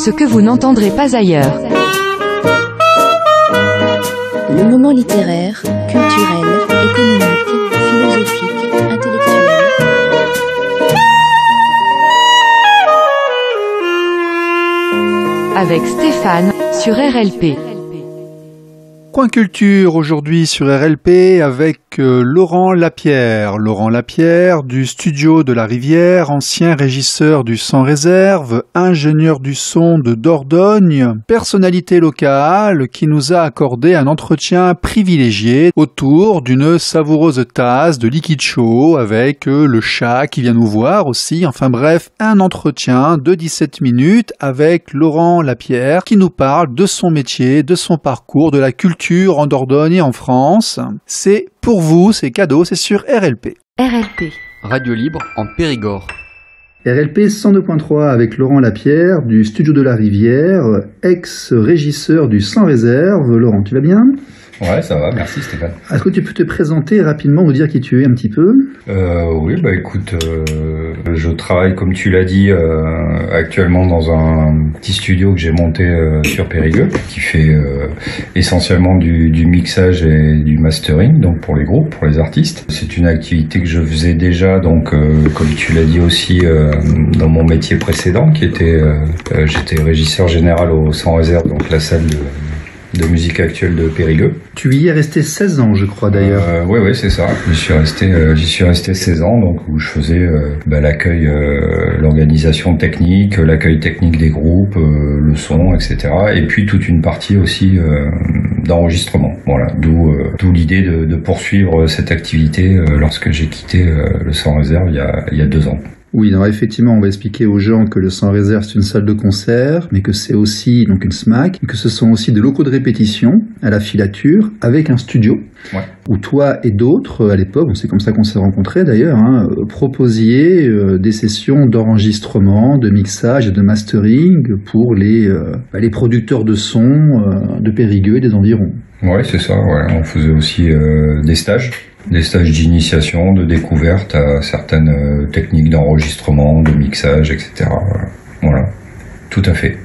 ce que vous n'entendrez pas ailleurs. Le moment littéraire, culturel, économique, philosophique, intellectuel. Avec Stéphane, sur RLP. Coin Culture aujourd'hui sur RLP avec Laurent Lapierre. Laurent Lapierre du Studio de la Rivière, ancien régisseur du Sans Réserve, ingénieur du son de Dordogne, personnalité locale qui nous a accordé un entretien privilégié autour d'une savoureuse tasse de liquide chaud avec le chat qui vient nous voir aussi. Enfin bref, un entretien de 17 minutes avec Laurent Lapierre qui nous parle de son métier, de son parcours, de la culture en Dordogne et en France. C'est pour vous, c'est cadeau, c'est sur RLP. RLP. Radio libre en Périgord. RLP 102.3 avec Laurent Lapierre du Studio de la Rivière, ex-régisseur du Sans Réserve. Laurent, tu vas bien ? Ouais, ça va, merci Stéphane. Est-ce que tu peux te présenter rapidement, nous dire qui tu es un petit peu ? Oui, bah écoute, je travaille, comme tu l'as dit, actuellement dans un petit studio que j'ai monté sur Périgueux, qui fait essentiellement du mixage et du mastering, donc pour les groupes, pour les artistes. C'est une activité que je faisais déjà, donc comme tu l'as dit aussi, dans mon métier précédent, qui était, j'étais régisseur général au Sans Réserve, donc la salle de musique actuelle de Périgueux. Tu y es resté 16 ans, je crois, d'ailleurs. Oui, c'est ça. J'y suis resté 16 ans, donc où je faisais l'accueil, l'organisation technique, l'accueil technique des groupes, le son, etc. Et puis toute une partie aussi d'enregistrement. Voilà, d'où l'idée de poursuivre cette activité lorsque j'ai quitté le Sans Réserve il y a 2 ans. Oui, alors effectivement, on va expliquer aux gens que le Sans Réserve, c'est une salle de concert, mais que c'est aussi donc une SMAC, et que ce sont aussi des locaux de répétition à la filature, avec un studio, ouais, où toi et d'autres, à l'époque, c'est comme ça qu'on s'est rencontrés d'ailleurs, proposiez des sessions d'enregistrement, de mixage et de mastering pour les producteurs de son de Périgueux et des environs. Ouais, c'est ça, ouais. On faisait aussi des stages d'initiation, de découverte à certaines techniques d'enregistrement, de mixage, etc. Voilà, tout à fait.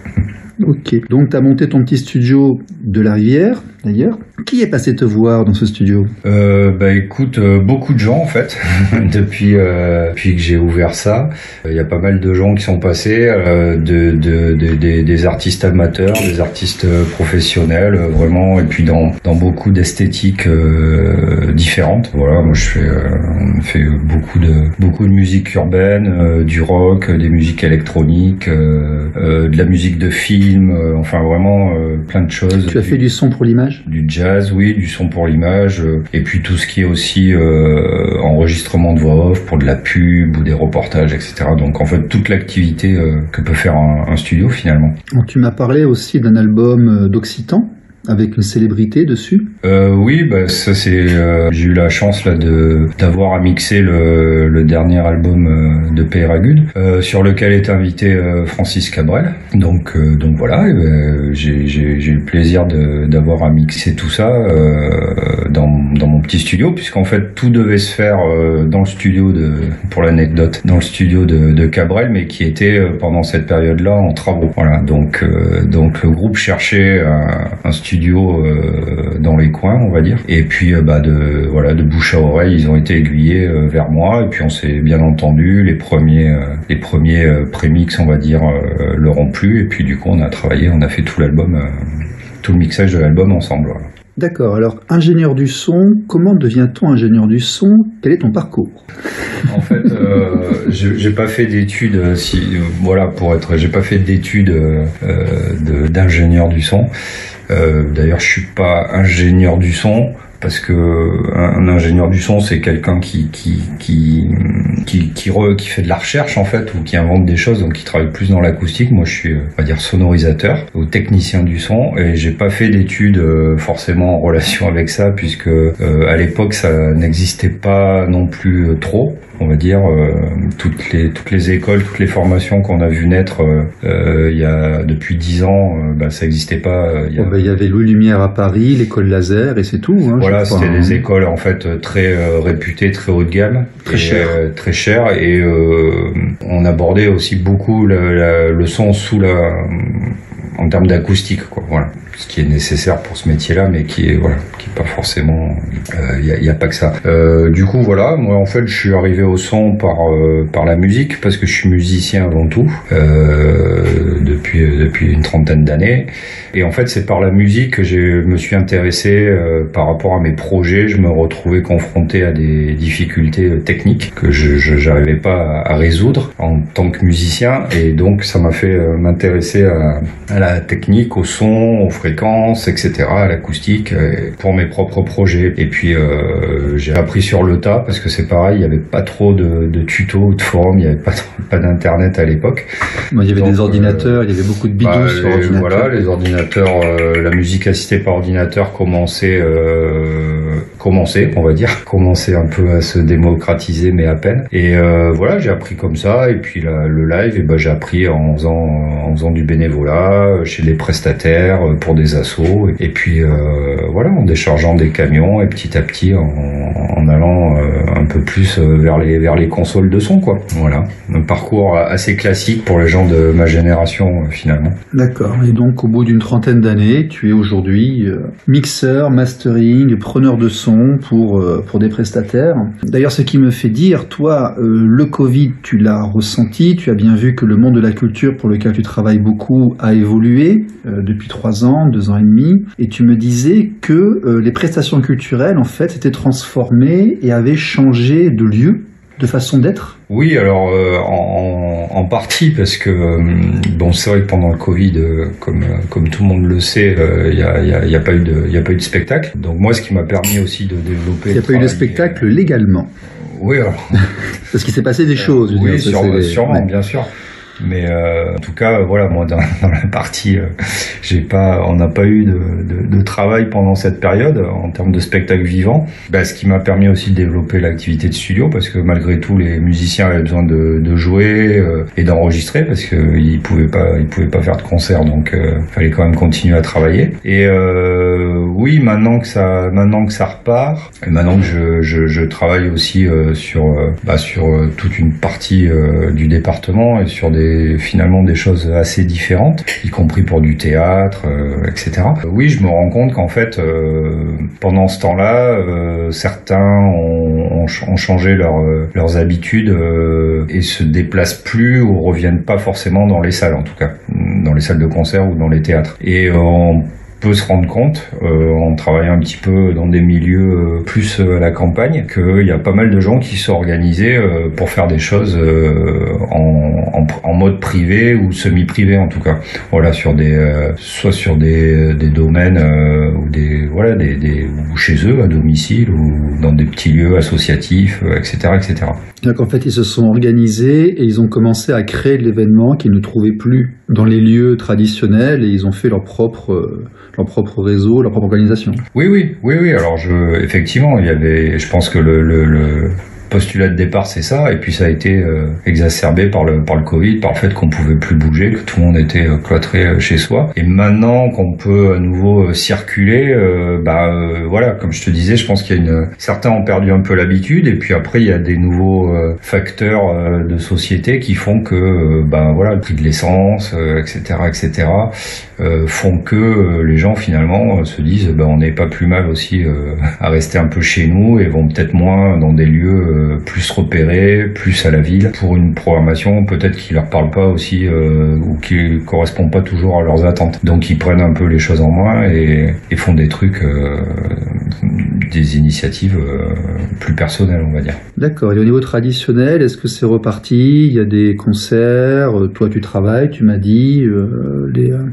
Ok, donc tu as monté ton petit studio de la Rivière, d'ailleurs. Qui est passé te voir dans ce studio ? Écoute, beaucoup de gens en fait, depuis que j'ai ouvert ça. Il y a pas mal de gens qui sont passés, des artistes amateurs, des artistes professionnels, vraiment, et puis dans beaucoup d'esthétiques différentes. Voilà, moi on fait beaucoup de musique urbaine, du rock, des musiques électroniques, de la musique de film, enfin vraiment plein de choses. Tu as fait du son pour l'image ? Du jazz, oui, du son pour l'image, et puis tout ce qui est aussi enregistrement de voix off pour de la pub ou des reportages, etc. Donc en fait toute l'activité que peut faire un studio finalement. Tu m'as parlé aussi d'un album d'Occitan avec une célébrité dessus. Oui, ça c'est. J'ai eu la chance là d'avoir à mixer le dernier album de Péragude, sur lequel est invité Francis Cabrel. Donc voilà, j'ai eu le plaisir d'avoir à mixer tout ça dans mon petit studio, puisqu'en fait tout devait se faire dans le studio pour l'anecdote, dans le studio de Cabrel, mais qui était pendant cette période-là en travaux. Voilà, donc le groupe cherchait un studio dans les coins, on va dire, et puis de bouche à oreille ils ont été aiguillés vers moi, et puis on s'est bien entendu, les premiers prémix, on va dire, leur ont plu, et puis du coup on a fait tout l'album, tout le mixage de l'album ensemble. Voilà. D'accord, alors ingénieur du son, comment devient-on ingénieur du son ? Quel est ton parcours ? En fait, j'ai pas fait d'études, j'ai pas fait d'études d'ingénieur du son. D'ailleurs, je suis pas ingénieur du son, parce que un ingénieur du son, c'est quelqu'un qui fait de la recherche en fait, ou qui invente des choses, donc qui travaille plus dans l'acoustique. Moi je suis, on va dire, sonorisateur ou technicien du son, et j'ai pas fait d'études forcément en relation avec ça, puisque à l'époque ça n'existait pas non plus trop. On va dire toutes les écoles, toutes les formations qu'on a vu naître il y a depuis 10 ans, ça n'existait pas. Il y avait Louis Lumière à Paris, l'école laser, et c'est tout. Hein, voilà, fois, c'était des écoles en fait très réputées, très haut de gamme, Très chères. très chères, et on abordait aussi beaucoup le son en termes d'acoustique, quoi. Voilà, ce qui est nécessaire pour ce métier-là, mais qui est pas forcément. Il y a pas que ça. Du coup, voilà, moi en fait, je suis arrivé au son par la musique, parce que je suis musicien avant tout, depuis une trentaine d'années. Et en fait, c'est par la musique que je me suis intéressé par rapport à mes projets. Je me retrouvais confronté à des difficultés techniques que je n'arrivais pas à résoudre en tant que musicien, et donc ça m'a fait m'intéresser à la technique, au son, aux fréquences, etc., à l'acoustique, pour mes propres projets. Et puis j'ai appris sur le tas, parce que c'est pareil, il n'y avait pas trop de tutos, de forums, il n'y avait pas d'internet à l'époque. Bon, il y avait Donc, des ordinateurs, il y avait beaucoup de bidous sur ordinateur. Voilà, les ordinateurs, la musique assistée par ordinateur commençait, on va dire, commençait un peu à se démocratiser, mais à peine. Et voilà, j'ai appris comme ça. Et puis le live, et ben j'ai appris en faisant du bénévolat chez les prestataires pour des assos. Et puis voilà, en déchargeant des camions, et petit à petit en allant un peu plus vers les consoles de son, quoi. Voilà, un parcours assez classique pour les gens de ma génération finalement. D'accord. Et donc, au bout d'une trentaine d'années, tu es aujourd'hui mixeur, mastering, preneur de son pour des prestataires. D'ailleurs, ce qui me fait dire, toi, le Covid, tu l'as ressenti, tu as bien vu que le monde de la culture pour lequel tu travailles beaucoup a évolué depuis 3 ans, 2 ans et demi, et tu me disais que les prestations culturelles, en fait, s'étaient transformées et avaient changé de lieu, de façon d'être. Oui, alors en partie, parce que bon, c'est vrai que pendant le Covid, comme tout le monde le sait, il y a pas eu de spectacle. Donc moi, ce qui m'a permis aussi de développer. Il n'y a pas eu de spectacle légalement. Oui, alors. Parce qu'il s'est passé des choses. Oui, sûrement, sûrement, bien sûr. Mais en tout cas, voilà, moi dans la partie, on n'a pas eu de travail pendant cette période en termes de spectacle vivant. Ce qui m'a permis aussi de développer l'activité de studio, parce que malgré tout, les musiciens avaient besoin de jouer et d'enregistrer, parce que ils pouvaient pas faire de concert, donc fallait quand même continuer à travailler. Et oui, maintenant que ça repart, et maintenant que je travaille aussi sur toute une partie du département, et sur finalement des choses assez différentes, y compris pour du théâtre, etc. Oui, je me rends compte qu'en fait, pendant ce temps-là, certains ont changé leurs habitudes et se déplacent plus ou reviennent pas forcément dans les salles, en tout cas, dans les salles de concert ou dans les théâtres. Et on peut se rendre compte, en travaillant un petit peu dans des milieux plus à la campagne, qu'il y a pas mal de gens qui sont organisés pour faire des choses en mode privé ou semi-privé, en tout cas. Voilà, soit sur des domaines ou chez eux à domicile, ou dans des petits lieux associatifs, etc., etc. Donc en fait, ils se sont organisés et ils ont commencé à créer de l'événement qu'ils ne trouvaient plus dans les lieux traditionnels, et ils ont fait leur propre réseau, leur propre organisation. Oui. Alors effectivement, je pense que le postulat de départ, c'est ça, et puis ça a été exacerbé par le Covid, par le fait qu'on pouvait plus bouger, que tout le monde était cloîtré chez soi. Et maintenant qu'on peut à nouveau circuler, voilà, comme je te disais, je pense qu'il y a certains ont perdu un peu l'habitude, et puis après il y a des nouveaux facteurs de société qui font que voilà, le prix de l'essence, etc., font que les gens finalement se disent on n'est pas plus mal aussi à rester un peu chez nous, et vont peut-être moins dans des lieux plus repérés, plus à la ville, pour une programmation peut-être qui leur parle pas aussi ou qui correspond pas toujours à leurs attentes. Donc ils prennent un peu les choses en main et font des trucs, des initiatives plus personnelles, on va dire. D'accord. Et au niveau traditionnel, est-ce que c'est reparti? Il y a des concerts, toi tu travailles, tu m'as dit,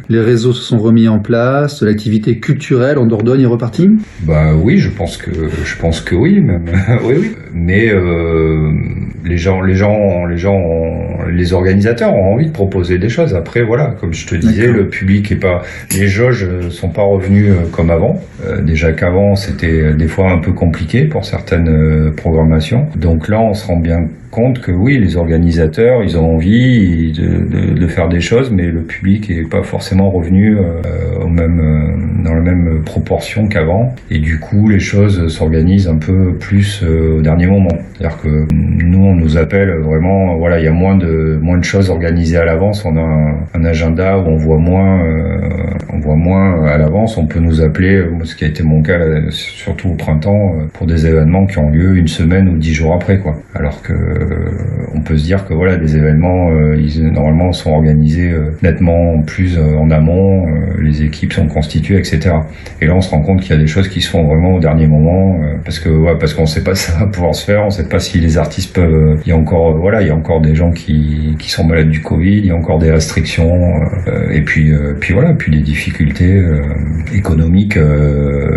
les réseaux se sont remis en place, l'activité culturelle en Dordogne est repartie? Oui, je pense que oui, même. Oui. Mais les organisateurs ont envie de proposer des choses. Après, voilà, comme je te disais, le public les jauges sont pas revenus comme avant. Déjà qu'avant, c'était des fois un peu compliqué pour certaines programmations. Donc là, on se rend bien compte que oui, les organisateurs, ils ont envie de faire des choses, mais le public est pas forcément revenu dans la même proportion qu'avant. Et du coup, les choses s'organisent un peu plus au dernier moment. C'est-à-dire que nous, on nous appelle vraiment, voilà, il y a moins de choses organisées à l'avance. On a un agenda où on voit moins à l'avance. On peut nous appeler, ce qui a été mon cas, surtout au printemps, pour des événements qui ont lieu une semaine ou 10 jours après, quoi. Alors que on peut se dire que voilà, des événements, ils normalement sont organisés nettement plus en amont, les équipes sont constituées, etc. Et là, on se rend compte qu'il y a des choses qui se font vraiment au dernier moment, parce qu'on sait pas si ça va pouvoir se faire, on sait pas si les artistes peuvent. Il y a encore des gens qui sont malades du Covid, il y a encore des restrictions, et puis des difficultés économiques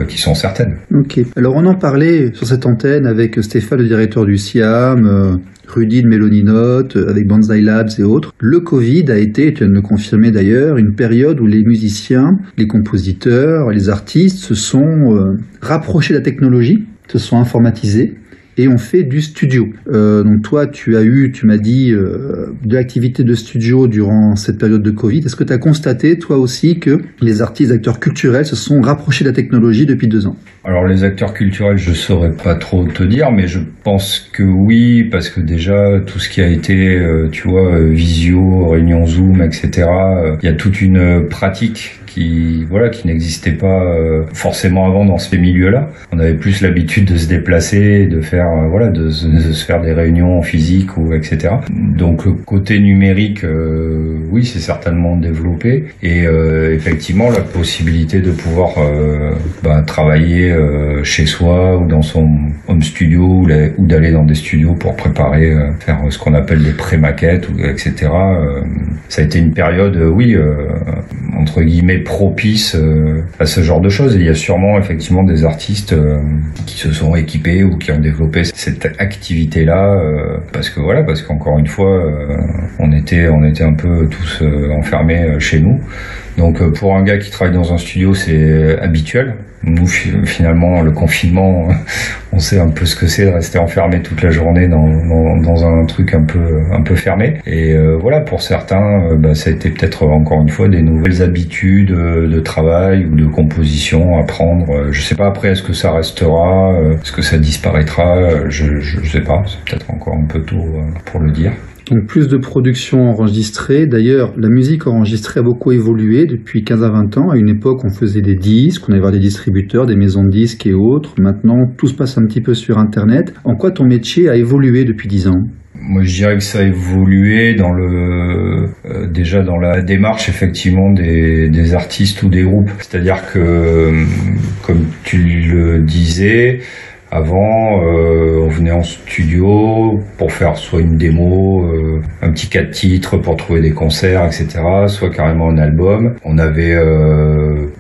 qui sont certaines. Ok. Alors on en parlait sur cette antenne avec Stéphane, le directeur du SIAM. Rudy de Méloninote, avec Banzai Labs et autres. Le Covid a été, tu viens de le confirmer d'ailleurs, une période où les musiciens, les compositeurs, les artistes se sont rapprochés de la technologie, se sont informatisés et ont fait du studio. Donc toi, tu m'as dit, de l'activité de studio durant cette période de Covid. Est-ce que tu as constaté, toi aussi, que les artistes, acteurs culturels se sont rapprochés de la technologie depuis 2 ans ? Alors les acteurs culturels, je saurais pas trop te dire, mais je pense que oui, parce que déjà tout ce qui a été, visio, réunion Zoom, etc. Il y a toute une pratique qui n'existait pas forcément avant dans ces milieux-là. On avait plus l'habitude de se déplacer, de faire de se faire des réunions en physique ou etc. Donc le côté numérique, oui, c'est certainement développé et effectivement la possibilité de pouvoir travailler chez soi ou dans son home studio ou d'aller dans des studios pour préparer, faire ce qu'on appelle des pré-maquettes etc. Ça a été une période, entre guillemets propice à ce genre de choses. Et il y a sûrement effectivement des artistes qui se sont équipés ou qui ont développé cette activité-là parce qu'encore une fois, on était un peu tous enfermés chez nous. Donc pour un gars qui travaille dans un studio, c'est habituel. Nous, finalement, le confinement, on sait un peu ce que c'est de rester enfermé toute la journée dans un truc un peu fermé. Et pour certains, ça a été peut-être encore une fois des nouvelles habitudes de travail ou de composition à prendre. Je sais pas après, est-ce que ça restera, est-ce que ça disparaîtra, je sais pas. C'est peut-être encore un peu tôt pour le dire. Donc plus de production enregistrée. D'ailleurs, la musique enregistrée a beaucoup évolué depuis 15 à 20 ans. À une époque, on faisait des disques, on allait voir des distributeurs, des maisons de disques et autres. Maintenant, tout se passe un petit peu sur Internet. En quoi ton métier a évolué depuis 10 ans ? Moi, je dirais que ça a évolué déjà dans la démarche effectivement des artistes ou des groupes. C'est-à-dire que, comme tu le disais, avant, on venait en studio pour faire soit une démo, un petit 4 titres pour trouver des concerts, etc., soit carrément un album. On avait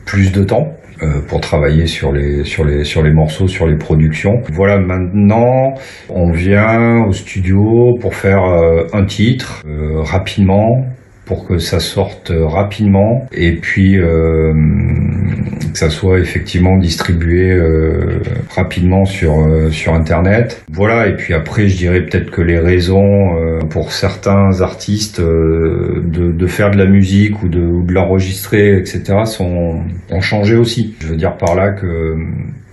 plus de temps pour travailler sur les morceaux, sur les productions. Voilà, maintenant, on vient au studio pour faire un titre rapidement, pour que ça sorte rapidement et puis que ça soit effectivement distribué rapidement sur Internet. Voilà, et puis après je dirais peut-être que les raisons pour certains artistes de faire de la musique ou de l'enregistrer, etc. ont changé aussi. Je veux dire par là que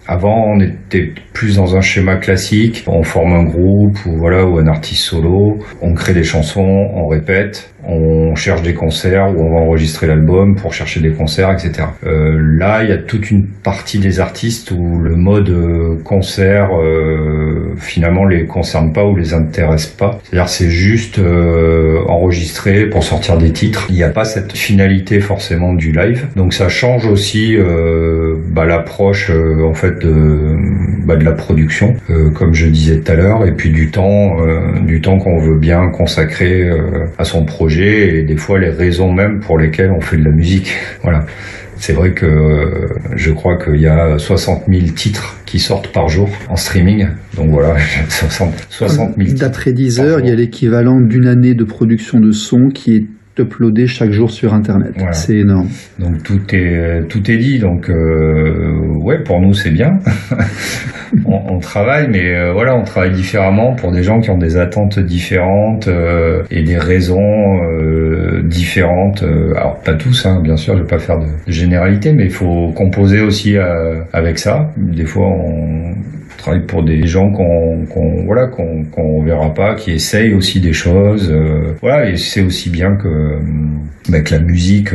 avant, on était plus dans un schéma classique. On forme un groupe ou un artiste solo. On crée des chansons, on répète, on cherche des concerts ou on va enregistrer l'album pour chercher des concerts, etc. Là, il y a toute une partie des artistes où le mode concert finalement les concerne pas ou les intéresse pas. C'est-à-dire c'est juste enregistrer pour sortir des titres. Il n'y a pas cette finalité forcément du live. Donc ça change aussi l'approche en fait de la production, comme je disais tout à l'heure, et puis du temps qu'on veut bien consacrer à son projet et des fois les raisons même pour lesquelles on fait de la musique. Voilà. C'est vrai que je crois qu'il y a 60 000 titres qui sortent par jour en streaming. Donc voilà, 60 000 titres. D'après Deezer, il y a l'équivalent d'une année de production de son qui est uploadé chaque jour sur Internet. Voilà. C'est énorme. Donc tout est dit. Donc ouais, pour nous c'est bien. on travaille, mais voilà, on travaille différemment pour des gens qui ont des attentes différentes et des raisons différentes. Alors pas tous, hein, bien sûr, je vais pas faire de généralité, mais il faut composer aussi avec ça. Des fois, on travaille pour des gens qu'on verra pas, qui essayent aussi des choses. Voilà, et c'est aussi bien que la musique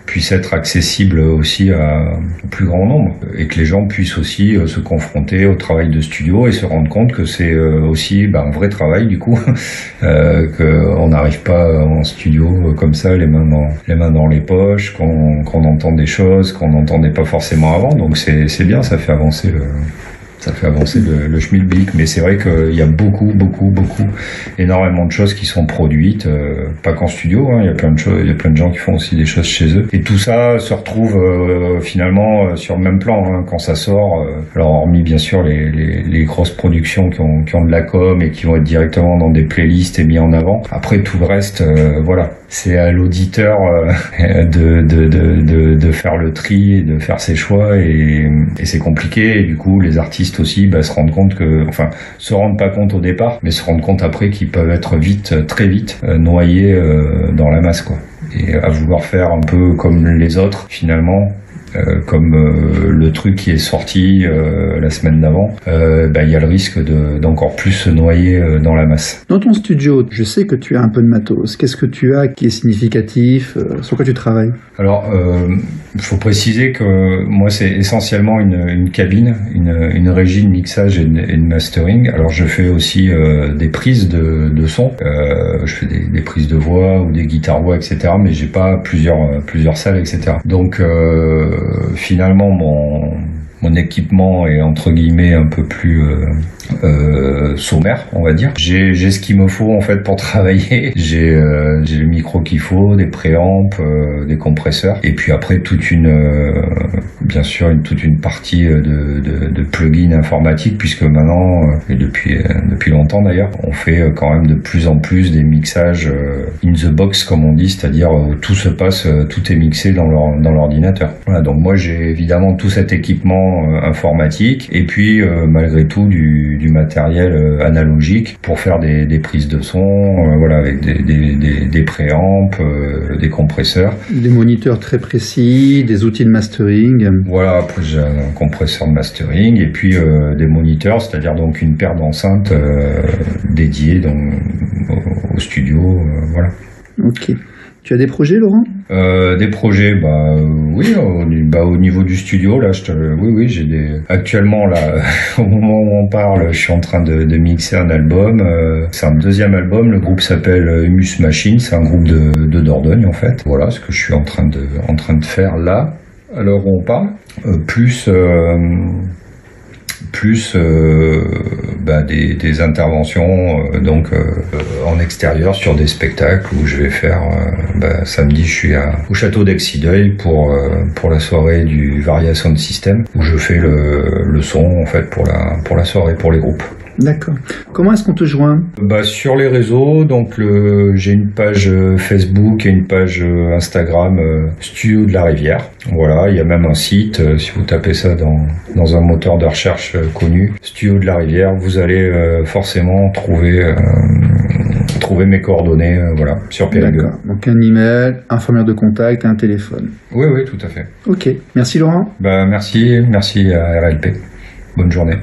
puisse être accessible aussi au plus grand nombre et que les gens puissent aussi se confronter au travail de studio et se rendre compte que c'est aussi un vrai travail du coup, qu'on n'arrive pas en studio comme ça les mains dans les poches, qu'on entend des choses qu'on n'entendait pas forcément avant. Donc c'est bien, ça fait avancer le schmilblick, mais c'est vrai qu'il y a beaucoup, énormément de choses qui sont produites, pas qu'en studio, hein, il y a plein de choses, il y a plein de gens qui font aussi des choses chez eux. Et tout ça se retrouve finalement sur le même plan hein, quand ça sort. Alors hormis bien sûr les grosses productions qui ont de la com et qui vont être directement dans des playlists et mis en avant. Après tout le reste, voilà. C'est à l'auditeur de faire le tri et de faire ses choix et c'est compliqué et du coup les artistes aussi se rendent compte se rendent pas compte au départ mais se rendent compte après qu'ils peuvent être très vite noyés dans la masse quoi et à vouloir faire un peu comme les autres finalement. Comme le truc qui est sorti la semaine d'avant, il y a le risque d'encore plus se noyer dans la masse. Dans ton studio, je sais que tu as un peu de matos. Qu'est-ce que tu as qui est significatif? Sur quoi tu travailles? Alors, il faut préciser que moi, c'est essentiellement une cabine, une régie de mixage et de mastering. Alors, je fais aussi des prises de son. Je fais des prises de voix ou des guitares-voix, etc. Mais j'ai pas plusieurs salles, etc. Donc, finalement mon équipement est entre guillemets un peu plus sommaire, on va dire. J'ai ce qu'il me faut en fait pour travailler. J'ai le micro qu'il faut, des préamps, des compresseurs, et puis après toute une partie de plugins informatiques, puisque maintenant et depuis longtemps d'ailleurs, on fait quand même de plus en plus des mixages in the box comme on dit, c'est-à-dire où tout se passe, tout est mixé dans l'ordinateur. Voilà, donc moi j'ai évidemment tout cet équipement informatique et puis malgré tout du matériel analogique pour faire des prises de son, voilà, avec des préamps, des compresseurs, des moniteurs très précis, des outils de mastering. Voilà, après j'ai un compresseur de mastering et puis des moniteurs, c'est-à-dire donc une paire d'enceintes dédiées au studio, voilà. Ok. Tu as des projets, Laurent? Des projets, oui, au niveau du studio, là, oui, j'ai actuellement, là, au moment où on parle, je suis en train de mixer un album. C'est un deuxième album. Le groupe s'appelle Humus Machine. C'est un groupe de Dordogne, en fait. Voilà ce que je suis en train de faire là, à l'heure où on parle. Plus des interventions en extérieur sur des spectacles où je vais faire samedi je suis au château d'Exideuil pour la soirée du Varia Sound System où je fais le son en fait pour la soirée pour les groupes. D'accord. Comment est-ce qu'on te joint? Sur les réseaux, donc j'ai une page Facebook et une page Instagram Studio de la Rivière. Voilà, il y a même un site, si vous tapez ça dans un moteur de recherche connu, Studio de la Rivière, vous allez forcément trouver mes coordonnées, voilà, sur Périgueux. D'accord. Donc un email, un formulaire de contact et un téléphone. Oui, tout à fait. Ok. Merci Laurent. Merci à RLP. Bonne journée.